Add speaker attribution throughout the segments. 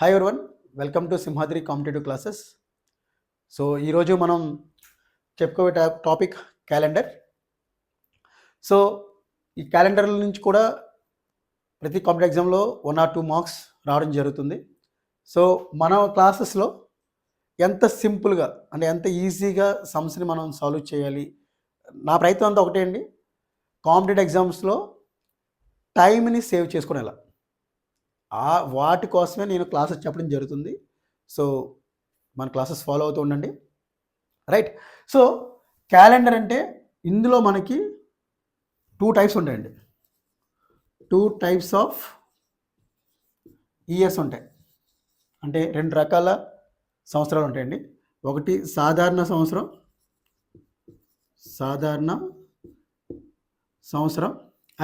Speaker 1: Hi everyone, welcome to Simhadri competitive classes. So ఈరోజు మనం చెప్పుకోబోయే టాపిక్ క్యాలెండర్. సో ఈ క్యాలెండర్ నుంచి కూడా ప్రతి కాంపిటేటివ్ ఎగ్జామ్లో 1 or 2 మార్క్స్ రావడం జరుగుతుంది. సో మన క్లాసెస్లో ఎంత సింపుల్గా అంటే ఎంత ఈజీగా సమ్స్ని మనం సాల్వ్ చేయాలి, నా ప్రయత్నం అంతా ఒకటే అండి. కాంపిటేటివ్ ఎగ్జామ్స్లో టైంని సేవ్ చేసుకునేలా వాటి కోసమే నేను క్లాసెస్ చెప్పడం జరుగుతుంది. సో మన క్లాసెస్ ఫాలో అవుతూ ఉండండి, రైట్. సో క్యాలెండర్ అంటే ఇందులో మనకి 2 టైప్స్ ఉంటాయండి. 2 టైప్స్ ఆఫ్ ఇయర్స్ ఉంటాయి, అంటే 2 రకాల సంవత్సరాలు ఉంటాయండి. ఒకటి సాధారణ సంవత్సరం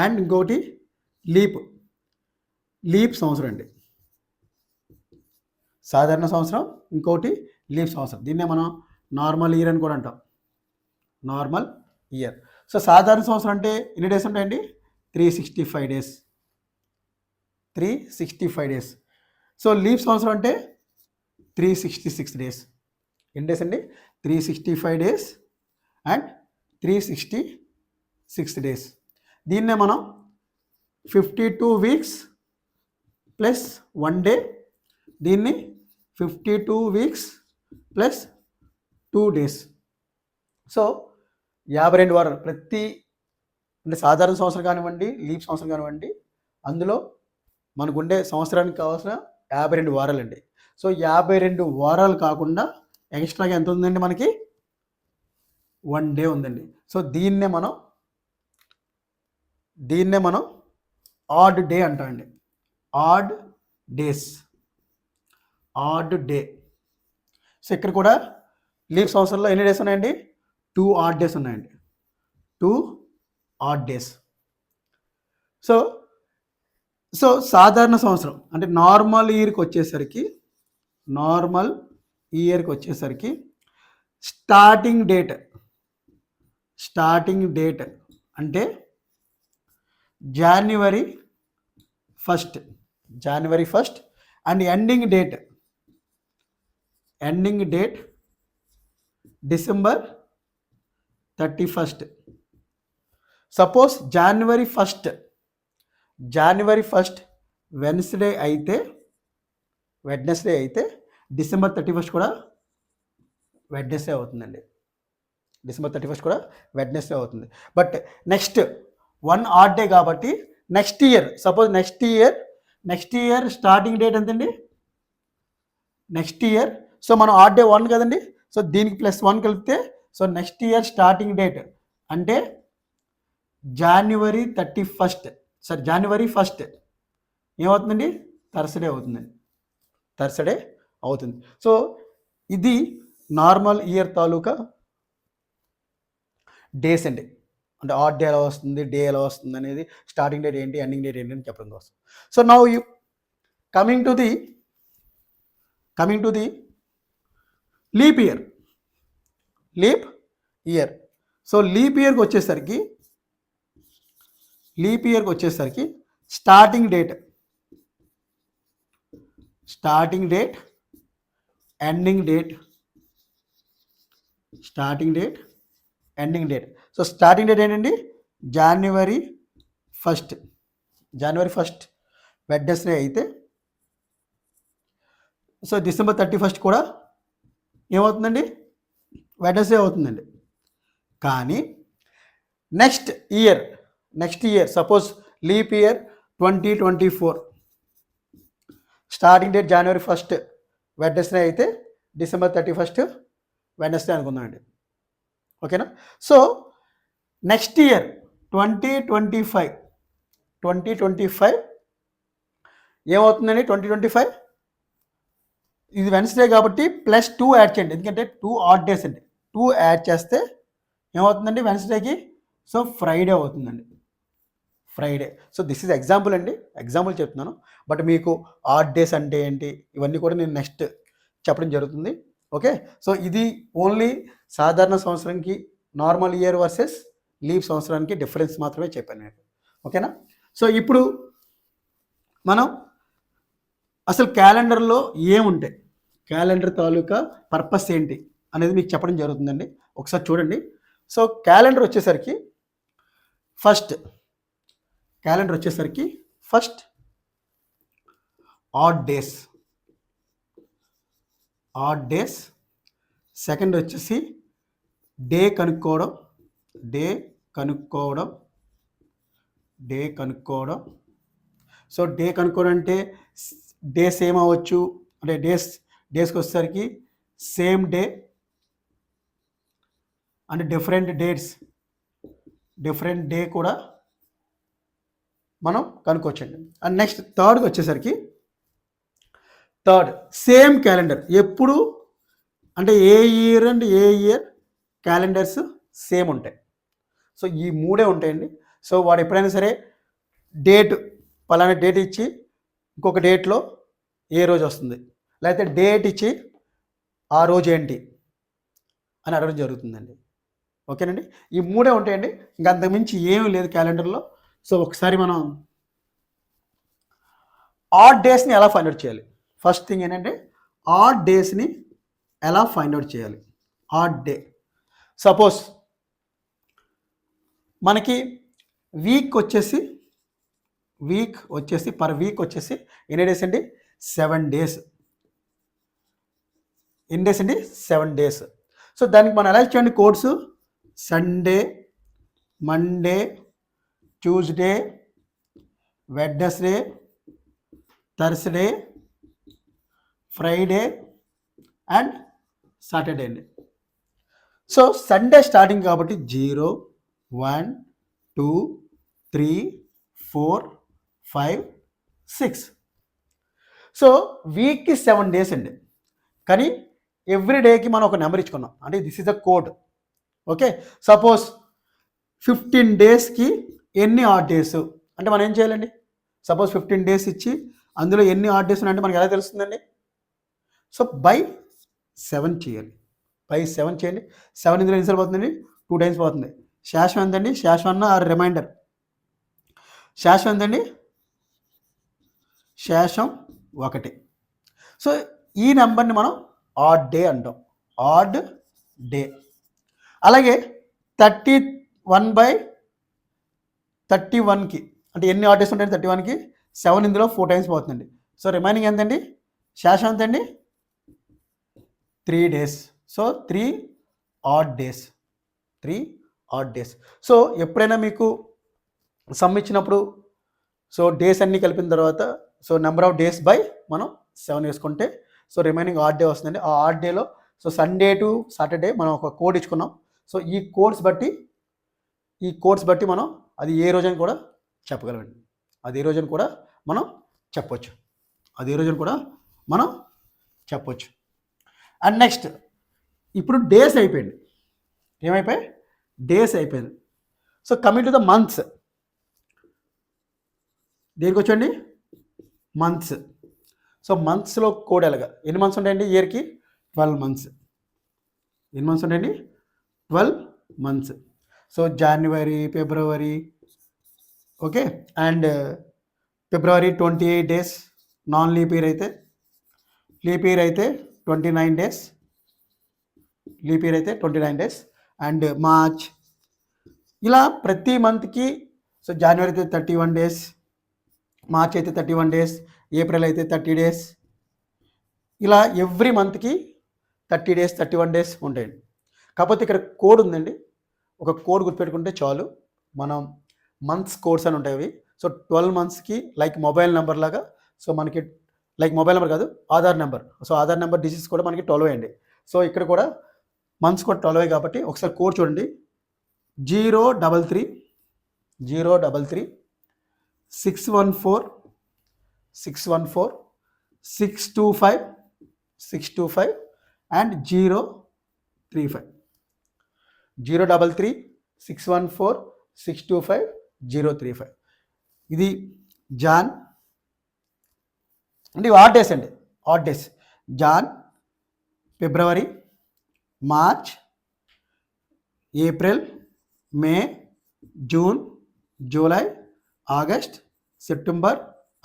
Speaker 1: అండ్ ఇంకోటి లీప్ సంవత్సరం అండి. సాధారణ సంవత్సరం, ఇంకోటి లీప్ సంవత్సరం. దీన్నే మనం నార్మల్ ఇయర్ అని కూడా అంటాం, నార్మల్ ఇయర్. సో సాధారణ సంవత్సరం అంటే ఎన్ని డేస్ ఉంటాయండి? 365 డేస్. 365 డేస్. సో లీప్ సంవత్సరం అంటే 366 డేస్. ఎన్ని డేస్ అండి? 365 డేస్ అండ్ 366 డేస్. దీన్నే మనం 52 వీక్స్ ప్లస్ 1 డే, దీన్ని 52 వీక్స్ ప్లస్ 2 డేస్. సో 52 వారాలు. ప్రతి అంటే సాధారణ సంవత్సరం కానివ్వండి, లీప్ సంవత్సరం కానివ్వండి, అందులో మనకు ఉండే సంవత్సరానికి కావాల్సిన 52 వారాలండి. సో 52 వారాలు కాకుండా ఎక్స్ట్రాగా ఎంత ఉందండి? మనకి 1 డే ఉందండి. సో దీన్నే మనం ఆడ్ డే అంటామండి. Add day. సో ఇక్కడ కూడా లీప్ సంవత్సరంలో ఎన్ని డేస్ ఉన్నాయండి? 2 ఆడ్ డేస్ ఉన్నాయండి. 2 ఆడ్ డేస్. సో సాధారణ సంవత్సరం అంటే నార్మల్ ఇయర్కి వచ్చేసరికి స్టార్టింగ్ డేట్ అంటే జనవరి 1 and ending date December 31. Suppose January 1 Wednesday అయితే డిసెంబర్ 31 కూడా వెడ్నెస్డే అవుతుందండి. డిసెంబర్ 31 కూడా వెడ్నెస్డే అవుతుంది. బట్ నెక్స్ట్ 1 ఆడ్ డే కాబట్టి నెక్స్ట్ ఇయర్ స్టార్టింగ్ డేట్ ఎంతండి? Next year. సో మనం ఆడ్ డే 1 కదండి. సో దీనికి +1 కలిపితే so next year starting date అంటే జనవరి 1 ఏమవుతుందండి? థర్స్డే అవుతుంది. సో ఇది నార్మల్ ఇయర్ తాలూకా డేస్ అండి. అంటే ఆడ్ డే ఎలా వస్తుంది, డే ఎలా వస్తుంది అనేది, స్టార్టింగ్ డేట్ ఏంటి, ఎండింగ్ డేట్ ఏంటి అని చెప్పడం కోసం. So now you coming to the leap year. So leap ఇయర్కి వచ్చేసరికి starting date, ending date. So starting date ఏంటండి? జనవరి 1 వెడ్నెస్డే అయితే సో డిసెంబర్ 31 కూడా ఏమవుతుందండి? వెడ్నెస్డే అవుతుందండి. కానీ next year suppose leap year 2024 starting date జనవరి 1 వెడ్నెస్డే అయితే డిసెంబర్ 31 వెడ్నెస్డే అనుకుందామండి. ఓకేనా? సో నెక్స్ట్ ఇయర్ 2025 ఏమవుతుందండి? 2025 ఇది వెన్స్డే కాబట్టి +2 యాడ్ చేయండి, ఎందుకంటే 2 ఆడ్ డేస్ అండి. 2 యాడ్ చేస్తే ఏమవుతుందండి వెన్స్డేకి? సో ఫ్రైడే అవుతుందండి. సో దిస్ ఈజ్ ఎగ్జాంపుల్ అండి, ఎగ్జాంపుల్ చెప్తున్నాను. బట్ మీకు ఆడ్ డేస్ అంటే ఏంటి ఇవన్నీ కూడా నేను నెక్స్ట్ చెప్పడం జరుగుతుంది. ఓకే. సో ఇది ఓన్లీ సాధారణ సంవత్సరంకి నార్మల్ ఇయర్ వర్సెస్ లీప్ సంవత్సరానికి డిఫరెన్స్ మాత్రమే చెప్పాను నేను. ఓకేనా? సో ఇప్పుడు మనం అసలు క్యాలెండర్లో ఏముంటాయి, క్యాలెండర్ తాలూకా పర్పస్ ఏంటి అనేది మీకు చెప్పడం జరుగుతుందండి. ఒకసారి చూడండి. సో క్యాలెండర్ వచ్చేసరికి ఫస్ట్ ఆడ్ డేస్, సెకండ్ వచ్చేసి డే కనుక్కోవడం. సో డే కనుక్కోవడం అంటే డేస్ ఏమవచ్చు అంటే డేస్కి వచ్చేసరికి సేమ్ డే అంటే డిఫరెంట్ డే కూడా మనం కనుక్కోవచ్చండి. అండ్ నెక్స్ట్ థర్డ్కి వచ్చేసరికి సేమ్ క్యాలెండర్ ఎప్పుడు అంటే ఏ ఇయర్ క్యాలెండర్స్ సేమ్ ఉంటాయి. సో ఈ మూడే ఉంటాయండి. సో వాడు ఎప్పుడైనా సరే పలానా డేట్ ఇచ్చి ఇంకొక డేట్లో ఏ రోజు వస్తుంది, లేకపోతే డేట్ ఇచ్చి ఆ రోజు ఏంటి అని అడగడం జరుగుతుందండి. ఓకేనండి, ఈ మూడే ఉంటాయండి, ఇంకా అంతకుమించి ఏమీ లేదు క్యాలెండర్లో. సో ఒకసారి మనం ఆడ్ డేస్ని ఎలా ఫైండ్ అవుట్ చేయాలి. ఫస్ట్ థింగ్ ఏంటంటే ఆడ్ డేస్ని ఎలా ఫైండ్ అవుట్ చేయాలి. ఆడ్ డే సపోజ్ మనకి వీక్ వచ్చేసి పర్ వీక్ వచ్చేసి ఎన్ని డేస్ అండి, 7 days. ఎన్ని డేస్ అండి, 7 days. సో దానికి మనం ఎలా ఇచ్చామండి codes, Sunday, Monday, Tuesday, Wednesday, Thursday, Friday and Saturday అండి. సో సండే స్టార్టింగ్ కాబట్టి 0, 1, 2, 3, 4, 5, 6. సో వీక్కి 7 days అండి, కానీ ఎవ్రీ డేకి మనం ఒక నెంబర్ ఇచ్చుకున్నాం అంటే this is the code. Okay, suppose 15 daysకి ఎన్ని ఆడ్ డేస్ అంటే మనం ఏం చేయాలండి, సపోజ్ 15 days ఇచ్చి అందులో ఎన్ని ఆడ్ డేస్ ఉన్నాయంటే మనకి ఎలా తెలుస్తుందండి. సో బై 7 చేయాలి. బై 7 చేయండి. 7 ఇందులో ఎన్నిసార్లు పోతుందండి, 2 times పోతుంది. శేషం ఎంతండి, శేషం ఆర్ రిమైండర్, శేషం ఎంతండి, శేషం 1. సో ఈ నెంబర్ని మనం ఆడ్ డే అంటాం, ఆడ్ డే. అలాగే 31/31కి అంటే ఎన్ని ఆడ్ డేస్ ఉంటాయి 31కి, 7 ఇందులో 4 times పోతుందండి. సో రిమైనింగ్ ఎంతండి, శేషం ఎంతండి, 3 days. So 3 odd days. So ఎప్పుడైనా మీకు సమ్ ఇచ్చినప్పుడు సో డేస్ అన్నీ కలిపిన తర్వాత so number of days by మనం 7 వేసుకుంటే సో రిమైనింగ్ ఆడ్ డే వస్తుందండి. ఆ ఆడ్ డేలో సో సండే టు సాటర్డే మనం ఒక కోడ్ ఇచ్చుకున్నాం. సో ఈ కోడ్స్ బట్టి మనం అది ఏ రోజని కూడా చెప్పగలమండి, అది ఏ రోజని కూడా మనం చెప్పవచ్చు. అండ్ నెక్స్ట్ ఇప్పుడు డేస్ అయిపోయింది, డేస్ అయిపోయింది. So coming to the months, దేనికి వచ్చండి, మంత్స్. సో మంత్స్లో కోడ్ ఎలాగా, ఎన్ని మంత్స్ ఉంటాయండి ఇయర్కి, 12 months. ఎన్ని మంత్స్ ఉంటాయండి, 12 months. So January, February, okay, and February 28 days, non leap year అయితే 29 days, అండ్ మార్చ్. ఇలా ప్రతి మంత్కి సో జనవరి అయితే 31 days, మార్చ్ అయితే 31 days, ఏప్రిల్ అయితే 30 days. ఇలా ఎవ్రీ మంత్కి 30 days 31 days ఉంటాయండి. కాకపోతే ఇక్కడ కోడ్ ఉందండి, ఒక కోడ్ గుర్తుపెట్టుకుంటే చాలు. మనం మంత్స్ కోడ్స్ అని ఉంటాయి అవి. సో 12 monthsకి లైక్ మొబైల్ నెంబర్ లాగా, సో మనకి లైక్ మొబైల్ నెంబర్ కాదు, Aadhaar number. So Aadhaar number digits కూడా మనకి 12 అండి. సో ఇక్కడ కూడా మంత్స్ కూడా 12 కాబట్టి ఒకసారి కోడ్ చూడండి, 033 614 625 అండ్ 035. 033 614 625 035. ఇది జాన్ అంటే ఆడ్ డేస్ అండి, ఆడ్ డేస్. జాన్, ఫిబ్రవరి, March, April, May, June, July, August, September,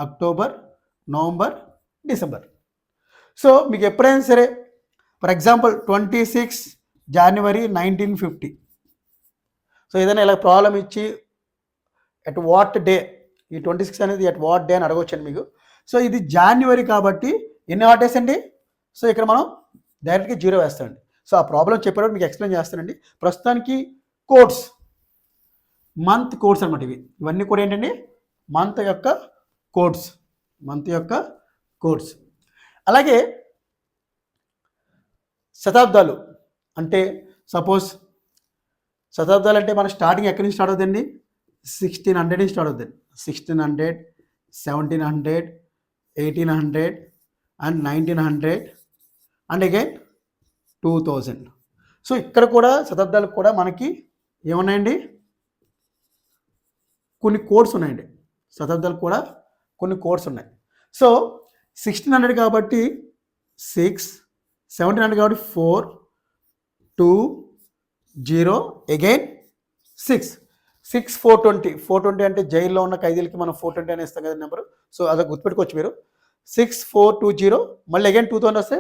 Speaker 1: October, November, December. So మీకు ఎప్పుడైనా సరే ఫర్ ఎగ్జాంపుల్ 26 జనవరి 1950, సో ఏదైనా ఇలా ప్రాబ్లం ఇచ్చి ఎట్ వాట్ డే, ఈ 26 అనేది ఎట్ వాట్ డే అని అడగవచ్చండి మీకు. సో ఇది జాన్యువరి కాబట్టి ఎన్ని హాట్ డేస్ అండి? సో ఇక్కడ మనం డైరెక్ట్గా 0 వేస్తామండి. సో ఆ ప్రాబ్లం చెప్పేటప్పుడు మీకు ఎక్స్ప్లెయిన్ చేస్తానండి. ప్రస్తుతానికి కోడ్స్, మంత్ కోడ్స్ అనమాట ఇవన్నీ కూడా ఏంటండి మంత్ యొక్క కోడ్స్. అలాగే శతాబ్దాలు అంటే సపోజ్ శతాబ్దాలు అంటే మన స్టార్టింగ్ ఎక్కడి నుంచి స్టార్ట్ అవుతుందండి? 1600 నుంచి స్టార్ట్ అవుతుంది. 1600, 1700, 1800 అండ్ 1900 అండ్ అగైన్ 2000. సో ఇక్కడ కూడా శతాబ్దాలకు కూడా మనకి ఏమున్నాయండి? కొన్ని కోడ్స్ ఉన్నాయండి. శతాబ్దాలకు కూడా కొన్ని కోడ్స్ ఉన్నాయి. సో 1600 కాబట్టి 6, 1700 కాబట్టి 4, 2, 0 అగైన్ 6, 420 అంటే జైల్లో ఉన్న ఖైదీలకి మనం 420 అని ఇస్తాం కదా నెంబరు. సో అదే గుర్తుపెట్టుకోవచ్చు మీరు. 6420 మళ్ళీ అగైన్ 2000 వస్తే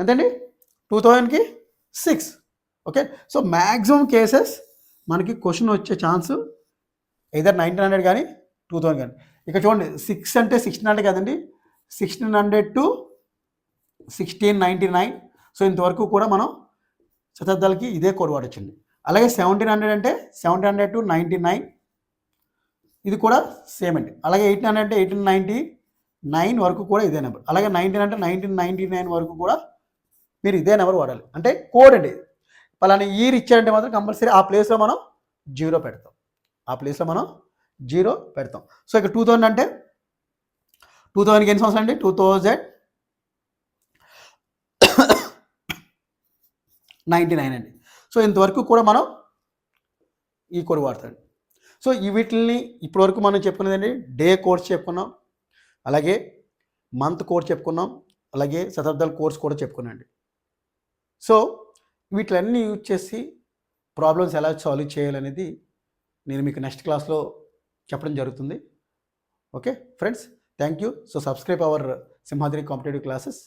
Speaker 1: ఎంతండి? 2000కి 6. ఓకే. సో మ్యాక్సిమం కేసెస్ మనకి క్వశ్చన్ వచ్చే ఛాన్స్ either 1900 కానీ 2000 కానీ. ఇక్కడ చూడండి 6 అంటే 1600 కదండి, 1600 to 1699. సో ఇంతవరకు కూడా మనం శతాబ్దాలకి ఇదే కోడ్ వాడచ్చండి. అలాగే 1700 అంటే 1700 to 99, ఇది కూడా సేమ్ అండి. అలాగే 1800 అంటే 1899 వరకు కూడా ఇదే నెంబర్. అలాగే 19 అంటే 1999 వరకు కూడా మీరు ఇదే నెంబర్ వాడాలి. అంటే కోడ్ అండి. పలానా ఇయర్ ఇచ్చారంటే మాత్రం కంపల్సరీ ఆ ప్లేస్లో మనం 0 పెడతాం. సో ఇక్కడ 2000 అంటే 2000కి ఎన్ని సంవత్సరాలు అండి? 2099 అండి. సో ఇంతవరకు కూడా మనం ఈ కోడ్ వాడతాం. సో వీటిని ఇప్పటివరకు మనం చెప్పుకునేదండి డే కోడ్స్ చెప్పుకున్నాం, అలాగే మంత్ కోడ్ చెప్పుకున్నాం, అలాగే శతాబ్దాల కోడ్స్ కూడా చెప్పుకున్నాండి. సో వీటిలన్నీ యూజ్ చేసి ప్రాబ్లమ్స్ ఎలా సాల్వ్ చేయాలనేది నేను మీకు నెక్స్ట్ క్లాస్లో చెప్పడం జరుగుతుంది. Okay friends, thank you. So subscribe our Simhadri competitive classes.